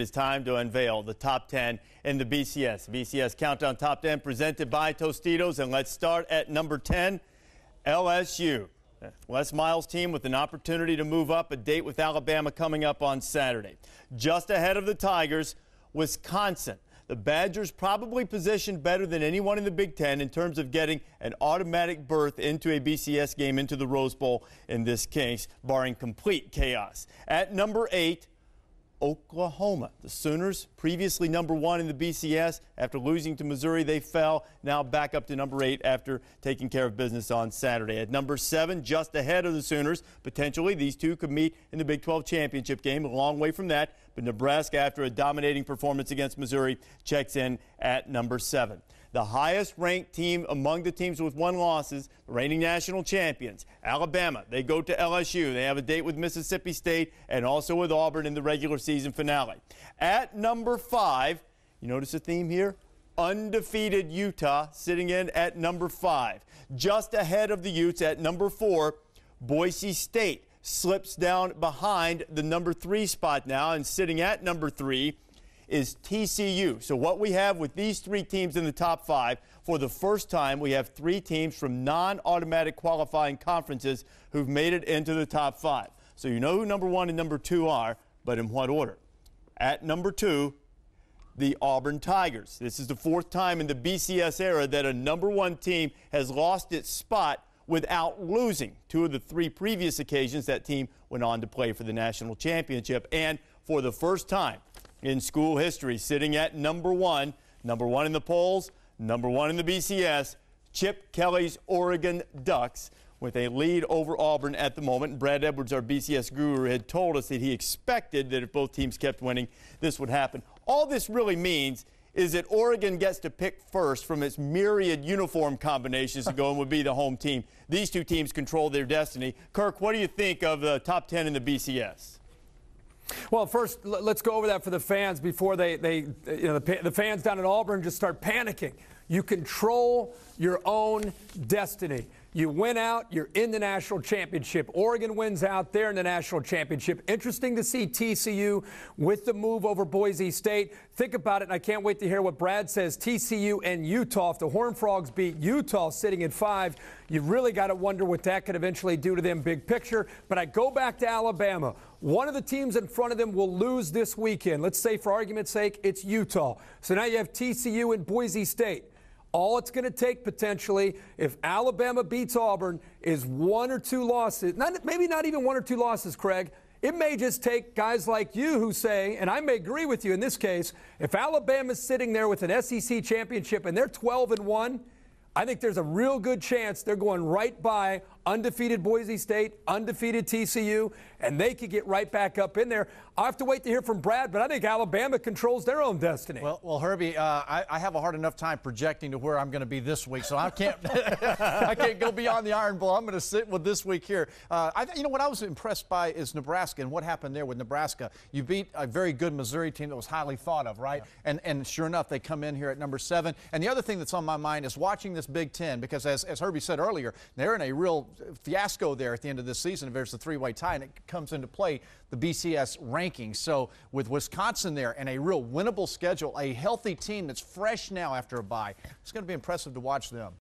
is time to unveil the top 10 in the BCS. BCS Countdown Top 10 presented by Tostitos. And let's start at number 10, LSU. Les Miles' team with an opportunity to move up, a date with Alabama coming up on Saturday. Just ahead of the Tigers, Wisconsin. The Badgers probably positioned better than anyone in the Big Ten in terms of getting an automatic berth into a BCS game, into the Rose Bowl in this case, barring complete chaos. At number 8, Oklahoma. The Sooners, previously number 1 in the BCS. After losing to Missouri, they fell. Now back up to number 8 after taking care of business on Saturday. At number 7, just ahead of the Sooners, potentially these two could meet in the Big 12 championship game. A long way from that, but Nebraska, after a dominating performance against Missouri, checks in at number 7. The highest-ranked team among the teams with 1 losses, the reigning national champions, Alabama. They go to LSU. They have a date with Mississippi State and also with Auburn in the regular season finale. At number 5, you notice a theme here? Undefeated Utah sitting in at number 5. Just ahead of the Utes at number 4, Boise State slips down behind the number 3 spot now, and sitting at number 3 is TCU. So what we have with these 3 teams in the top 5, for the first time, we have 3 teams from non-automatic qualifying conferences who've made it into the top 5. So you know who number 1 and number 2 are, but in what order? At number 2, the Auburn Tigers. This is the 4th time in the BCS era that a number 1 team has lost its spot without losing. 2 of the 3 previous occasions, that team went on to play for the national championship. And for the first time in school history, sitting at number 1 in the polls, number 1 in the BCS, Chip Kelly's Oregon Ducks, with a lead over Auburn at the moment. Brad Edwards, our BCS guru, had told us that he expected that if both teams kept winning, this would happen. All this really means is that Oregon gets to pick first from its myriad uniform combinations to go and would be the home team. These 2 teams control their destiny. Kirk, what do you think of the top 10 in the BCS? Well, first, let's go over that for the fans before the fans down at Auburn just start panicking. You control your own destiny. You win out, you're in the national championship. Oregon wins out, they're in the national championship. Interesting to see TCU with the move over Boise State. Think about it, and I can't wait to hear what Brad says. TCU and Utah, if the Horned Frogs beat Utah sitting at 5, you've really got to wonder what that could eventually do to them big picture. But I go back to Alabama. One of the teams in front of them will lose this weekend. Let's say, for argument's sake, it's Utah. So now you have TCU and Boise State. All it's going to take potentially, if Alabama beats Auburn, is 1 or 2 losses. Maybe not even 1 or 2 losses, Craig. It may just take guys like you who say, and I may agree with you in this case, if Alabama's sitting there with an SEC championship and they're 12-1, I think there's a real good chance they're going right by undefeated Boise State, undefeated TCU, and they could get right back up in there. I'll have to wait to hear from Brad, but I think Alabama controls their own destiny. Well, Herbie, I have a hard enough time projecting to where I'm going to be this week, so I can't I can't go beyond the Iron Bowl. I'm going to sit with this week here. You know what I was impressed by is Nebraska and what happened there with Nebraska. You beat a very good Missouri team that was highly thought of, right? Yeah. And sure enough, they come in here at number 7. And the other thing that's on my mind is watching this Big Ten, because as Herbie said earlier, they're in a real fiasco there at the end of this season. If there's a 3-way tie, and it comes into play the BCS rankings. So with Wisconsin there and a real winnable schedule, a healthy team that's fresh now after a bye, it's going to be impressive to watch them.